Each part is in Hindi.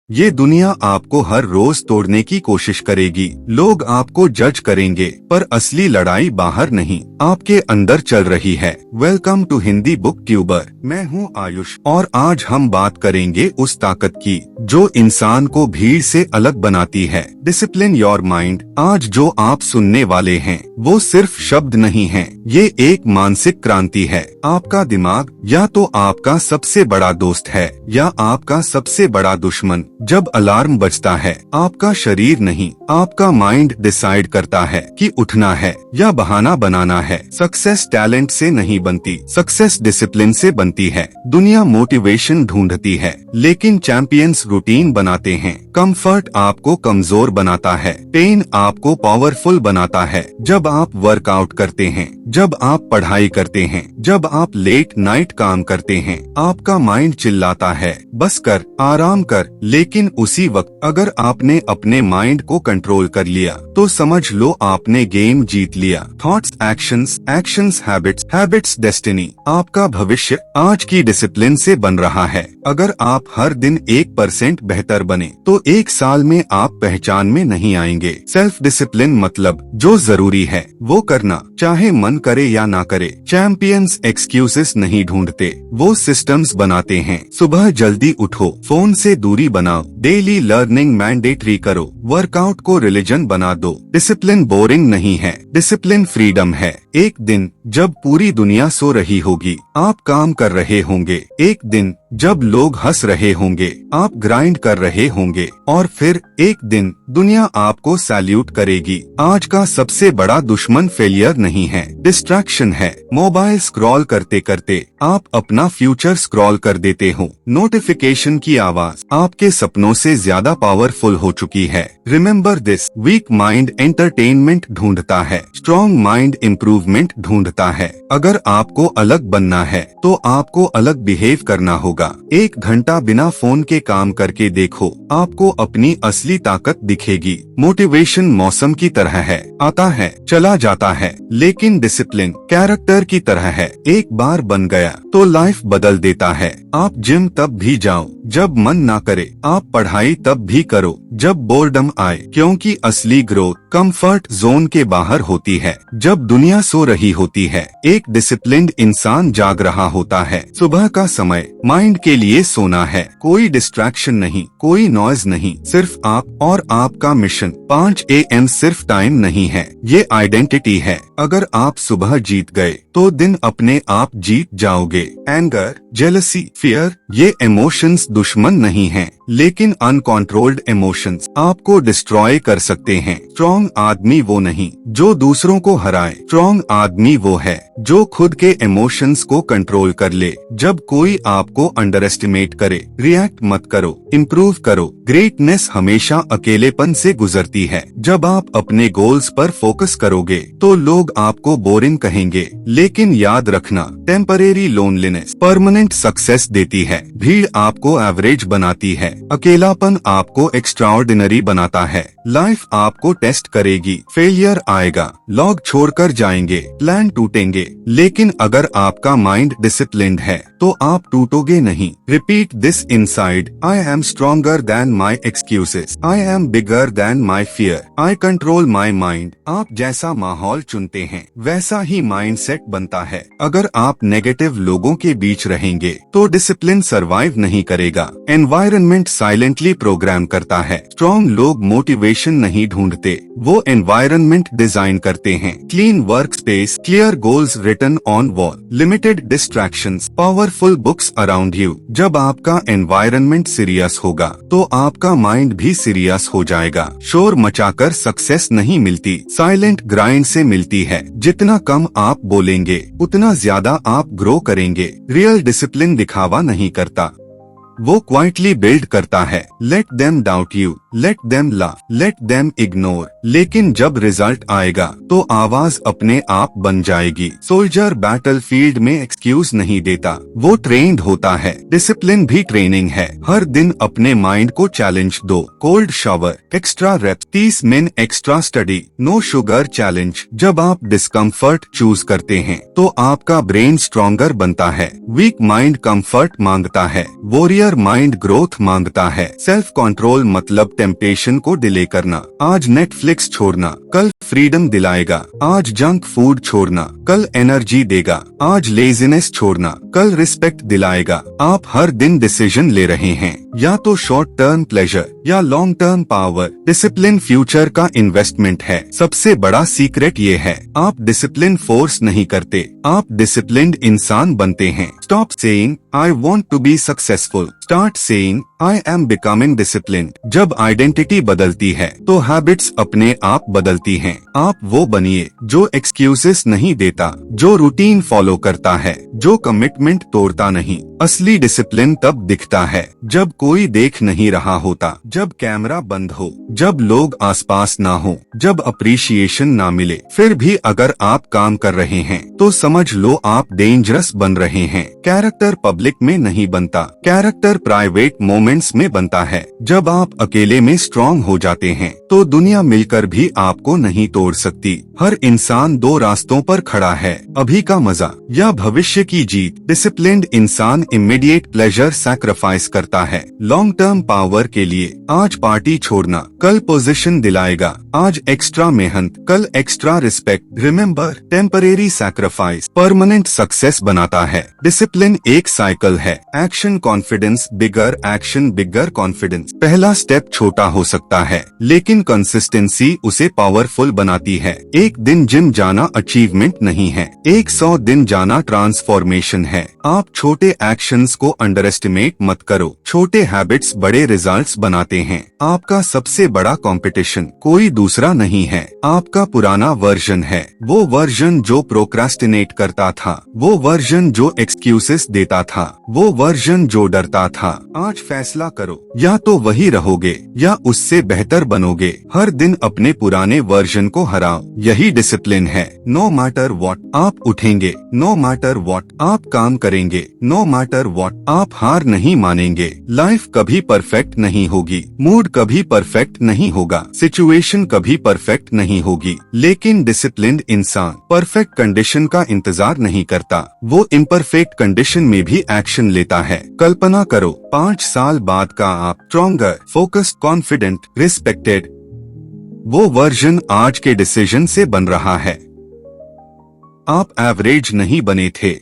ये दुनिया आपको हर रोज तोड़ने की कोशिश करेगी। लोग आपको जज करेंगे, पर असली लड़ाई बाहर नहीं, आपके अंदर चल रही है। Welcome to Hindi book tuber. मैं हूँ आयुष और आज हम बात करेंगे उस ताकत की जो इंसान को भीड़ से अलग बनाती है। Discipline your mind. आज जो आप सुनने वाले हैं वो सिर्फ शब्द नहीं हैं, ये एक मानसिक क्रांति है। आपका दिमाग या तो आपका सबसे बड़ा दोस्त है या आपका सबसे बड़ा दुश्मन। जब अलार्म बजता है, आपका शरीर नहीं, आपका माइंड डिसाइड करता है कि उठना है या बहाना बनाना है। सक्सेस टैलेंट से नहीं बनती, सक्सेस डिसिप्लिन से बनती है। दुनिया मोटिवेशन ढूंढती है, लेकिन चैंपियंस रूटीन बनाते हैं। कंफर्ट आपको कमजोर बनाता है, पेन आपको पावरफुल बनाता है। जब आप वर्कआउट करते हैं, जब आप पढ़ाई करते हैं, जब आप लेट नाइट काम करते हैं, आपका माइंड चिल्लाता है बस कर, आराम कर। लेकिन उसी वक्त अगर आपने अपने माइंड को कंट्रोल कर लिया तो समझ लो आपने गेम जीत लिया। Thoughts actions, actions habits, habits destiny. आपका भविष्य आज की डिसिप्लिन से बन रहा है। अगर आप हर दिन 1% बेहतर बने तो 1 साल में आप पहचान में नहीं आएंगे। सेल्फ डिसिप्लिन मतलब जो जरूरी है वो करना, चाहे मन करे या ना करे। चैंपियंस एक्सक्यूजेस नहीं ढूंढते, वो सिस्टम्स बनाते हैं। सुबह जल्दी उठो, फोन से दूरी बनाओ, डेली लर्निंग मैंडेटरी करो, वर्कआउट को रिलीजन बना दो। डिसिप्लिन बोरिंग नहीं है, डिसिप्लिन फ्रीडम है। एक दिन जब पूरी दुनिया सो रही होगी, आप काम कर रहे होंगे। एक दिन जब लोग हंस रहे होंगे, आप ग्राइंड कर रहे होंगे। और फिर एक दिन दुनिया आपको सैल्यूट करेगी। आज का सबसे बड़ा दुश्मन फेलियर नहीं है, डिस्ट्रैक्शन है। मोबाइल स्क्रॉल करते करते आप अपना फ्यूचर स्क्रॉल कर देते हो। नोटिफिकेशन की आवाज आपके सपनों से ज्यादा पावरफुल हो चुकी है। Remember this, weak mind entertainment ढूंढता है, स्ट्रॉन्ग माइंड इम्प्रूवमेंट ढूंढता है। अगर आपको अलग बनना है तो आपको अलग बिहेव करना होगा। 1 घंटा बिना फोन के काम करके देखो, आपको अपनी असली ताकत दिखेगी। मोटिवेशन मौसम की तरह है, आता है चला जाता है, लेकिन डिसिप्लिन कैरेक्टर की तरह है, एक बार बन गया तो लाइफ बदल देता है। आप जिम तब भी जाओ जब मन ना करे, आप पढ़ाई तब भी करो जब बोर्डम आए, क्योंकि असली ग्रोथ कंफर्ट जोन के बाहर होती है। जब दुनिया सो रही होती है, एक डिसिप्लिन्ड इंसान जाग रहा होता है। सुबह का समय माइंड के लिए सोना है, कोई डिस्ट्रैक्शन नहीं, कोई नॉइज नहीं, सिर्फ आप और आपका मिशन। 5 AM सिर्फ टाइम नहीं है, ये आइडेंटिटी है। अगर आप सुबह जीत गए तो दिन अपने आप जीत जाओगे। एंगर, जेलसी, फियर, ये इमोशंस दुश्मन नहीं हैं, लेकिन अनकंट्रोल्ड इमोशंस आपको डिस्ट्रॉय कर सकते हैं। स्ट्रॉन्ग आदमी वो नहीं जो दूसरों को हराए, स्ट्रॉन्ग आदमी वो है जो खुद के इमोशंस को कंट्रोल कर ले। जब कोई आपको अंडर एस्टिमेट करे, रिएक्ट मत करो, इम्प्रूव करो। ग्रेटनेस हमेशा अकेलेपन से गुजरती है। जब आप अपने गोल्स पर फोकस करोगे तो लोग आपको बोरिंग कहेंगे, लेकिन याद रखना, टेम्परेरी लोनलीनेस परमानेंट सक्सेस देती है। भीड़ आपको एवरेज बनाती है, अकेलापन आपको एक्स्ट्राऑर्डिनरी बनाता है। लाइफ आपको टेस्ट करेगी, फेलियर आएगा, लोग छोड़कर जाएंगे, प्लान टूटेंगे, लेकिन अगर आपका माइंड डिसिप्लिन्ड है तो आप टूटोगे नहीं। Repeat this inside, I am stronger than my excuses, I am bigger than my fear, I control my mind. आप जैसा माहौल चुनते हैं वैसा ही माइंड सेट बनता है। अगर आप नेगेटिव लोगों के बीच रहेंगे तो डिसिप्लिन सरवाइव नहीं करेगा। एनवायरनमेंट साइलेंटली प्रोग्राम करता है। स्ट्रॉन्ग लोग मोटिवेशन नहीं ढूंढते, वो एनवायरनमेंट डिजाइन करते हैं। Clean work space, clear goals written on wall, limited distractions, powerful books around you. जब आपका एनवायरनमेंट सीरियस होगा तो आपका माइंड भी सीरियस हो जाएगा। शोर मचाकर सक्सेस नहीं मिलती, साइलेंट ग्राइंड से मिलती है। जितना कम आप बोलेंगे उतना ज्यादा आप ग्रो करेंगे। रियल डिसिप्लिन दिखावा नहीं करता, वो क्वाइटली बिल्ड करता है। Let them doubt you, let them laugh, let them ignore, लेकिन जब रिजल्ट आएगा तो आवाज अपने आप बन जाएगी। सोल्जर बैटलफील्ड में एक्सक्यूज नहीं देता, वो ट्रेन्ड होता है। डिसिप्लिन भी ट्रेनिंग है। हर दिन अपने माइंड को चैलेंज दो। Cold shower, extra reps, 30 minute extra study, no sugar challenge. जब आप डिस्कम्फर्ट चूज करते हैं तो आपका ब्रेन स्ट्रॉन्गर बनता है। वीक माइंड कंफर्ट मांगता है, वॉरियर क्लियर माइंड ग्रोथ मांगता है। सेल्फ कंट्रोल मतलब टेम्पटेशन को डिले करना। आज नेटफ्लिक्स छोड़ना, कल फ्रीडम दिलाएगा। आज जंक फूड छोड़ना, कल एनर्जी देगा। आज लेजीनेस छोड़ना, कल रिस्पेक्ट दिलाएगा। आप हर दिन डिसीजन ले रहे हैं, या तो शॉर्ट टर्म प्लेजर या long term power. Discipline future का इन्वेस्टमेंट है। सबसे बड़ा सीक्रेट ये है, आप डिसिप्लिन फोर्स नहीं करते, आप डिसिप्लिन्ड इंसान बनते हैं। Stop saying I want to be successful, start saying I am becoming disciplined. जब आइडेंटिटी बदलती है तो हैबिट्स अपने आप बदलती हैं। आप वो बनिए जो एक्सक्यूजेस नहीं देता, जो रूटीन फॉलो करता है, जो कमिटमेंट तोड़ता नहीं। असली डिसिप्लिन तब दिखता है जब कोई देख नहीं रहा होता, जब कैमरा बंद हो, जब लोग आसपास ना हो, जब अप्रिशिएशन ना मिले। फिर भी अगर आप काम कर रहे हैं तो समझ लो आप डेंजरस बन रहे हैं। कैरेक्टर पब्लिक में नहीं बनता, कैरेक्टर प्राइवेट मोमेंट्स में बनता है। जब आप अकेले में स्ट्रॉन्ग हो जाते हैं तो दुनिया मिलकर भी आपको नहीं तोड़ सकती। हर इंसान दो रास्तों पर खड़ा है, अभी का मजा या भविष्य की जीत। डिसिप्लिन्ड इंसान इमीडिएट प्लेजर सैक्रिफाइस करता है लॉन्ग टर्म पावर के लिए। आज पार्टी छोड़ना, कल पोजीशन दिलाएगा। आज एक्स्ट्रा मेहनत, कल extra respect. Remember, temporary sacrifice permanent success बनाता है। डिसिप्लिन एक साइकिल है, एक्शन कॉन्फिडेंस बिगर एक्शन बिगर कॉन्फिडेंस। पहला स्टेप छोटा हो सकता है लेकिन कंसिस्टेंसी उसे पावरफुल बनाती है। एक दिन जिम जाना अचीवमेंट नहीं है, 100 दिन जाना ट्रांसफॉर्मेशन है। आप छोटे एक्शंस को अंडर एस्टिमेट मत करो, छोटे हैबिट्स बड़े रिजल्ट्स बनाते हैं। आपका सबसे बड़ा कंपटीशन कोई दूसरा नहीं है, आपका पुराना वर्जन है। वो वर्जन जो प्रोक्रास्टिनेट करता था, वो वर्जन जो एक्सक्यूजेस देता था, वो वर्जन जो डरता था। आज फैसला करो, या तो वही रहोगे या उससे बेहतर बनोगे। हर दिन अपने पुराने वर्जन को हराओ, यही डिसिप्लिन है। नो मैटर व्हाट आप उठेंगे, नो मैटर व्हाट आप काम करेंगे, नो मैटर व्हाट आप हार नहीं मानेंगे। लाइफ कभी परफेक्ट नहीं होगी, मूड कभी परफेक्ट नहीं होगा, सिचुएशन कभी परफेक्ट नहीं होगी, लेकिन डिसिप्लिन्ड इंसान परफेक्ट कंडीशन का इंतजार नहीं करता, वो इम्परफेक्ट कंडीशन में भी एक्शन लेता है। कल्पना करो 5 साल बाद का आप स्ट्रॉन्गर, फोकस्ड, कॉन्फिडेंट, रिस्पेक्टेड। वो वर्जन आज के डिसीजन से बन रहा है। आप एवरेज नहीं बने थे,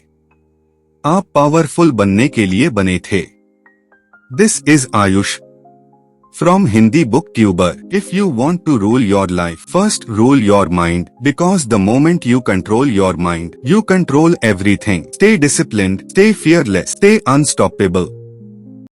आप पावरफुल बनने के लिए बने थे। This is Ayush from Hindi Booktuber. If you want to rule your life, first rule your mind, because the moment you control your mind, you control everything. Stay disciplined, stay fearless, stay unstoppable.